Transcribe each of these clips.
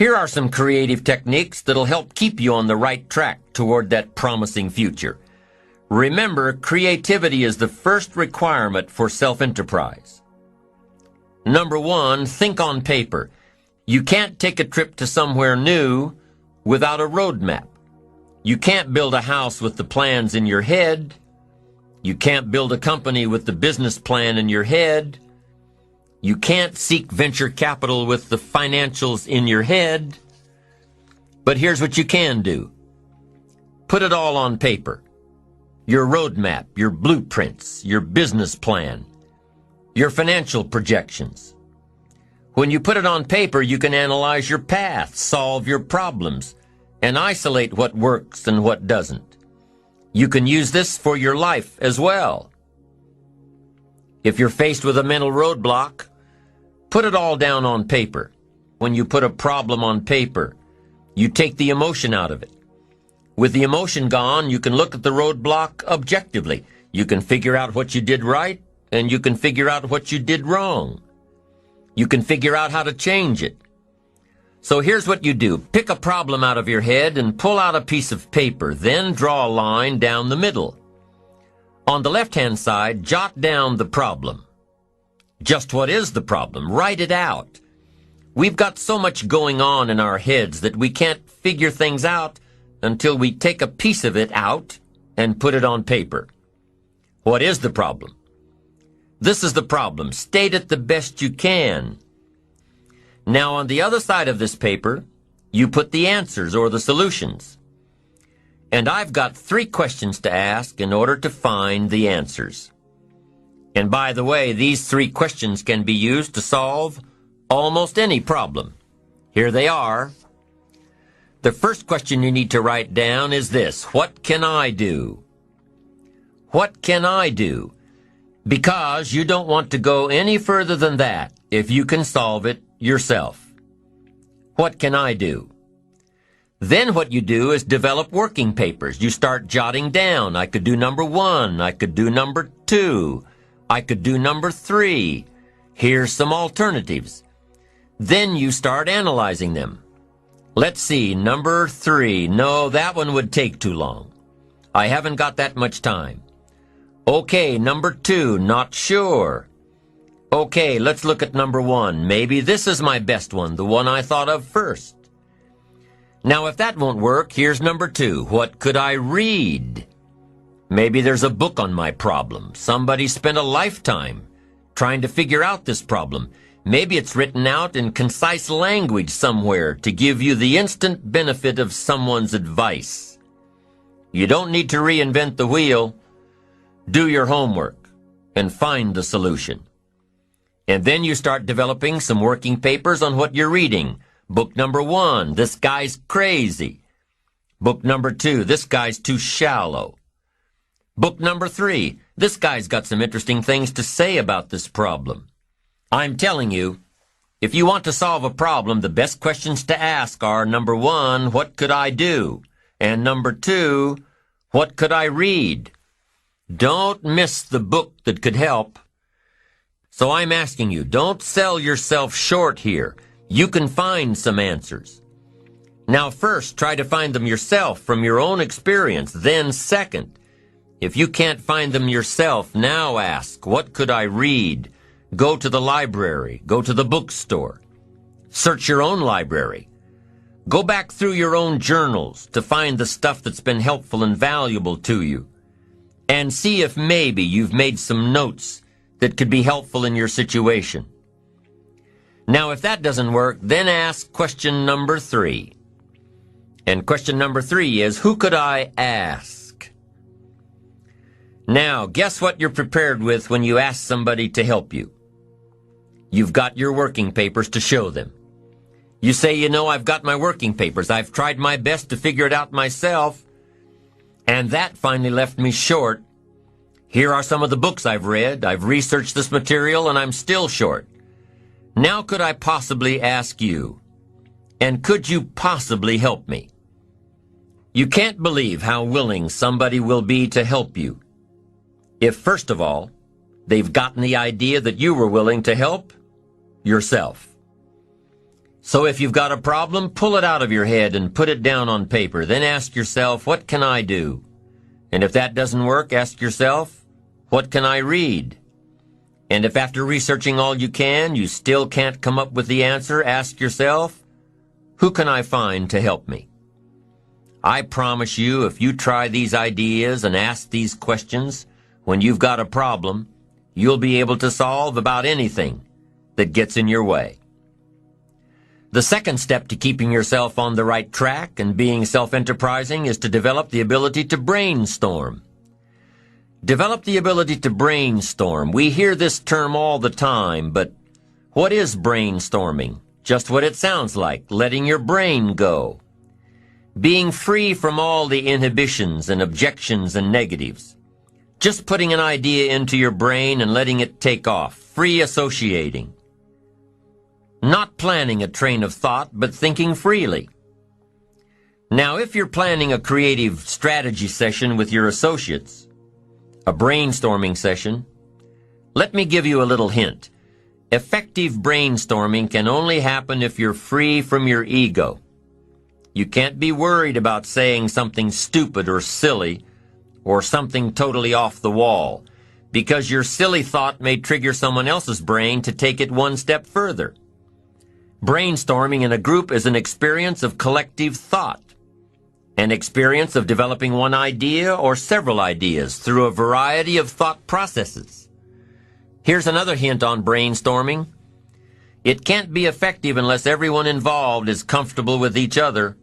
Here are some creative techniques that'll help keep you on the right track toward that promising future. Remember, creativity is the first requirement for self-enterprise. Number 1, think on paper. You can't take a trip to somewhere new without a road map. You can't build a house with the plans in your head. You can't build a company with the business plan in your head. You can't seek venture capital with the financials in your head. But here's what you can do. Put it all on paper. Your roadmap, your blueprints, your business plan, your financial projections. When you put it on paper, you can analyze your path, solve your problems, and isolate what works and what doesn't. You can use this for your life as well. If you're faced with a mental roadblock, put it all down on paper. When you put a problem on paper, you take the emotion out of it. With the emotion gone, you can look at the roadblock objectively. You can figure out what you did right, and you can figure out what you did wrong. You can figure out how to change it. So here's what you do. Pick a problem out of your head and pull out a piece of paper, then draw a line down the middle. On the left-hand side, jot down the problem. Just what is the problem? Write it out. We've got so much going on in our heads that we can't figure things out until we take a piece of it out and put it on paper. What is the problem? This is the problem. State it the best you can. Now, on the other side of this paper, you put the answers or the solutions. And I've got 3 questions to ask in order to find the answers. And by the way, these 3 questions can be used to solve almost any problem. Here they are. The first question you need to write down is this: what can I do? What can I do? Because you don't want to go any further than that if you can solve it yourself. What can I do? Then what you do is develop working papers. You start jotting down. I could do number 1. I could do number 2. I could do number 3. Here's some alternatives. Then you start analyzing them. Let's see, number 3. No, that one would take too long. I haven't got that much time. Okay, number 2, not sure. Okay, let's look at number 1. Maybe this is my best one, the one I thought of first. Now, if that won't work, here's number 2. What could I read? Maybe there's a book on my problem. Somebody spent a lifetime trying to figure out this problem. Maybe it's written out in concise language somewhere to give you the instant benefit of someone's advice. You don't need to reinvent the wheel. Do your homework and find the solution. And then you start developing some working papers on what you're reading. Book number 1, this guy's crazy. Book number 2, this guy's too shallow. Book number 3, this guy's got some interesting things to say about this problem. I'm telling you, if you want to solve a problem, the best questions to ask are, number 1, what could I do? And number 2, what could I read? Don't miss the book that could help. So I'm asking you, don't sell yourself short here. You can find some answers. Now first, try to find them yourself from your own experience. Then second, if you can't find them yourself, now ask, what could I read? Go to the library. Go to the bookstore. Search your own library. Go back through your own journals to find the stuff that's been helpful and valuable to you. And see if maybe you've made some notes that could be helpful in your situation. Now, if that doesn't work, then ask question number 3. And question number 3 is, who could I ask? Now, guess what you're prepared with when you ask somebody to help you? You've got your working papers to show them. You say, you know, I've got my working papers. I've tried my best to figure it out myself, and that finally left me short. Here are some of the books I've read. I've researched this material, and I'm still short. Now could I possibly ask you, and could you possibly help me? You can't believe how willing somebody will be to help you if, first of all, they've gotten the idea that you were willing to help yourself. So if you've got a problem, pull it out of your head and put it down on paper. Then ask yourself, what can I do? And if that doesn't work, ask yourself, what can I read? And if after researching all you can, you still can't come up with the answer, ask yourself, who can I find to help me? I promise you, if you try these ideas and ask these questions, when you've got a problem, you'll be able to solve about anything that gets in your way. The second step to keeping yourself on the right track and being self-enterprising is to develop the ability to brainstorm. Develop the ability to brainstorm. We hear this term all the time, but what is brainstorming? Just what it sounds like, letting your brain go. Being free from all the inhibitions and objections and negatives. Just putting an idea into your brain and letting it take off, free associating. Not planning a train of thought, but thinking freely. Now, if you're planning a creative strategy session with your associates, a brainstorming session, let me give you a little hint. Effective brainstorming can only happen if you're free from your ego. You can't be worried about saying something stupid or silly or something totally off the wall, because your silly thought may trigger someone else's brain to take it one step further. Brainstorming in a group is an experience of collective thought, an experience of developing one idea or several ideas through a variety of thought processes. Here's another hint on brainstorming. It can't be effective unless everyone involved is comfortable with each other.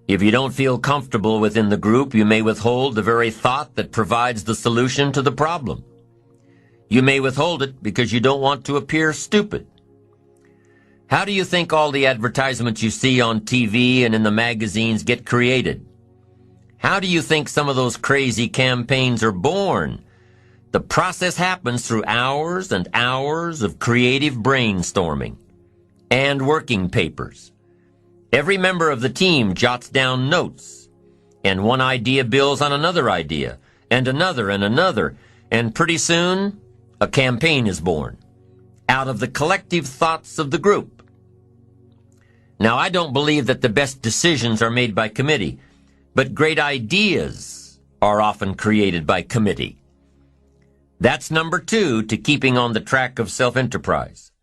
If you don't feel comfortable within the group, you may withhold the very thought that provides the solution to the problem. You may withhold it because you don't want to appear stupid. How do you think all the advertisements you see on TV and in the magazines get created? How do you think some of those crazy campaigns are born? The process happens through hours and hours of creative brainstorming and working papers. Every member of the team jots down notes, and one idea builds on another idea, and another, and pretty soon a campaign is born out of the collective thoughts of the group. Now, I don't believe that the best decisions are made by committee, but great ideas are often created by committee. That's number 2 to keeping on the track of self-enterprise.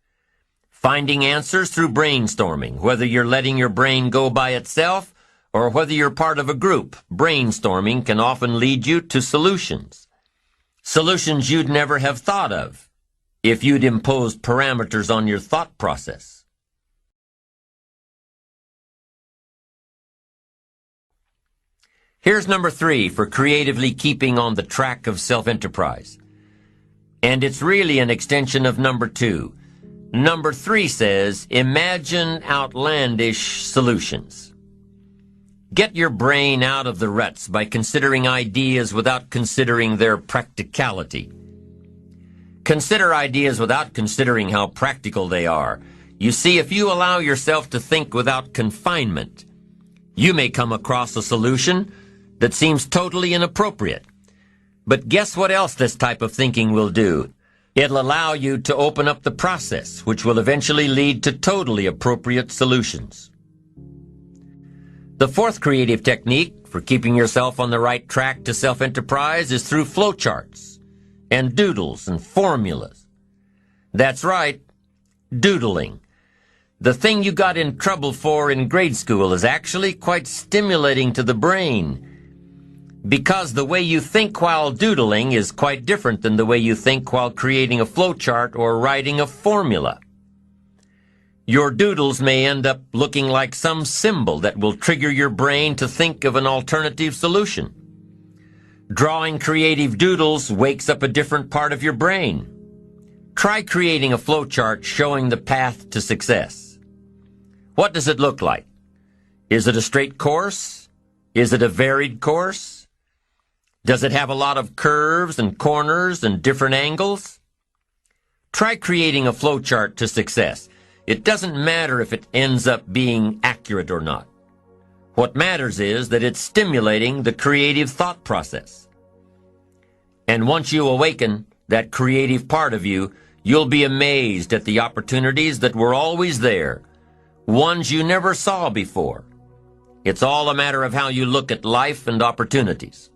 Finding answers through brainstorming, whether you're letting your brain go by itself or whether you're part of a group. Brainstorming can often lead you to solutions. Solutions you'd never have thought of if you'd imposed parameters on your thought process. Here's number 3 for creatively keeping on the track of self-enterprise. And it's really an extension of number 2. Number 3 says, imagine outlandish solutions. Get your brain out of the ruts by considering ideas without considering their practicality. Consider ideas without considering how practical they are. You see, if you allow yourself to think without confinement, you may come across a solution that seems totally inappropriate. But guess what else this type of thinking will do? It'll allow you to open up the process, which will eventually lead to totally appropriate solutions. The 4th creative technique for keeping yourself on the right track to self-enterprise is through flowcharts and doodles and formulas. That's right, doodling. The thing you got in trouble for in grade school is actually quite stimulating to the brain, because the way you think while doodling is quite different than the way you think while creating a flowchart or writing a formula. Your doodles may end up looking like some symbol that will trigger your brain to think of an alternative solution. Drawing creative doodles wakes up a different part of your brain. Try creating a flowchart showing the path to success. What does it look like? Is it a straight course? Is it a varied course? Does it have a lot of curves and corners and different angles? Try creating a flowchart to success. It doesn't matter if it ends up being accurate or not. What matters is that it's stimulating the creative thought process. And once you awaken that creative part of you, you'll be amazed at the opportunities that were always there ones you never saw before. It's all a matter of how you look at life and opportunities.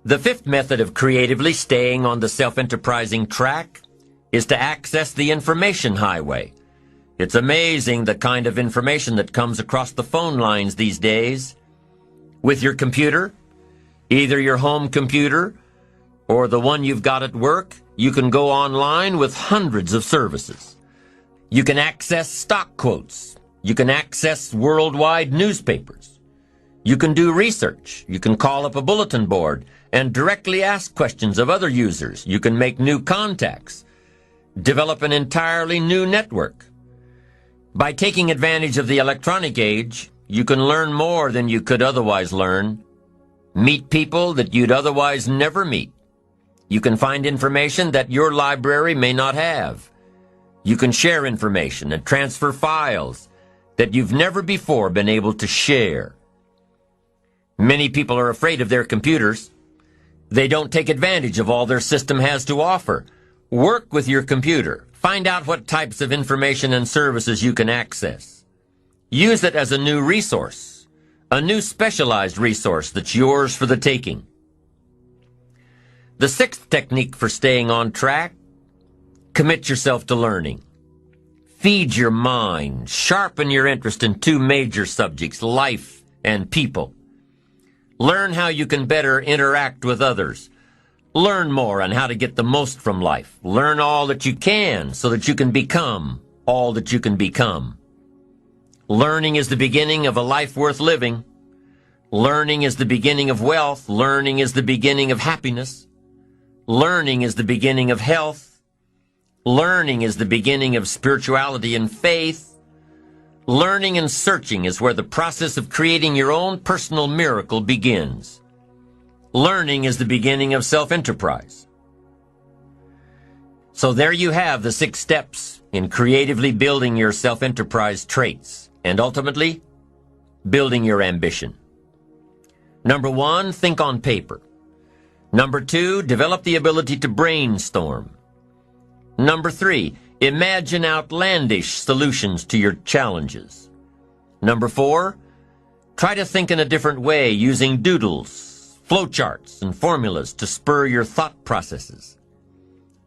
The fifth method of creatively staying on the self-enterprising track is to access the information highway. It's amazing the kind of information that comes across the phone lines these days. With your computer, either your home computer or the one you've got at work, you can go online with hundreds of services. You can access stock quotes. You can access worldwide newspapers. You can do research. You can call up a bulletin board and directly ask questions of other users. You can make new contacts, develop an entirely new network. By taking advantage of the electronic age, you can learn more than you could otherwise learn, meet people that you'd otherwise never meet. You can find information that your library may not have. You can share information and transfer files that you've never before been able to share. Many people are afraid of their computers. They don't take advantage of all their system has to offer. Work with your computer. Find out what types of information and services you can access. Use it as a new resource, a new specialized resource that's yours for the taking. The sixth technique for staying on track: commit yourself to learning. Feed your mind. Sharpen your interest in two major subjects, life and people. Learn how you can better interact with others. Learn more on how to get the most from life. Learn all that you can so that you can become all that you can become. Learning is the beginning of a life worth living. Learning is the beginning of wealth. Learning is the beginning of happiness. Learning is the beginning of health. Learning is the beginning of spirituality and faith. Learning and searching is where the process of creating your own personal miracle begins. Learning is the beginning of self-enterprise. So there you have the 6 steps in creatively building your self-enterprise traits and ultimately building your ambition. Number 1, think on paper. Number 2, develop the ability to brainstorm. Number 3, imagine outlandish solutions to your challenges. Number 4, try to think in a different way using doodles, flowcharts, and formulas to spur your thought processes.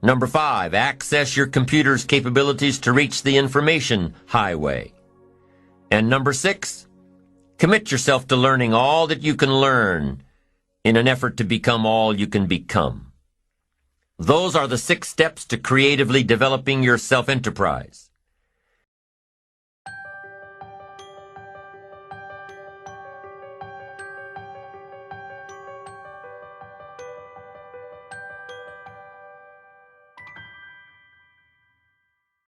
Number 5, access your computer's capabilities to reach the information highway. And number 6, commit yourself to learning all that you can learn in an effort to become all you can become. Those are the 6 steps to creatively developing your self-enterprise.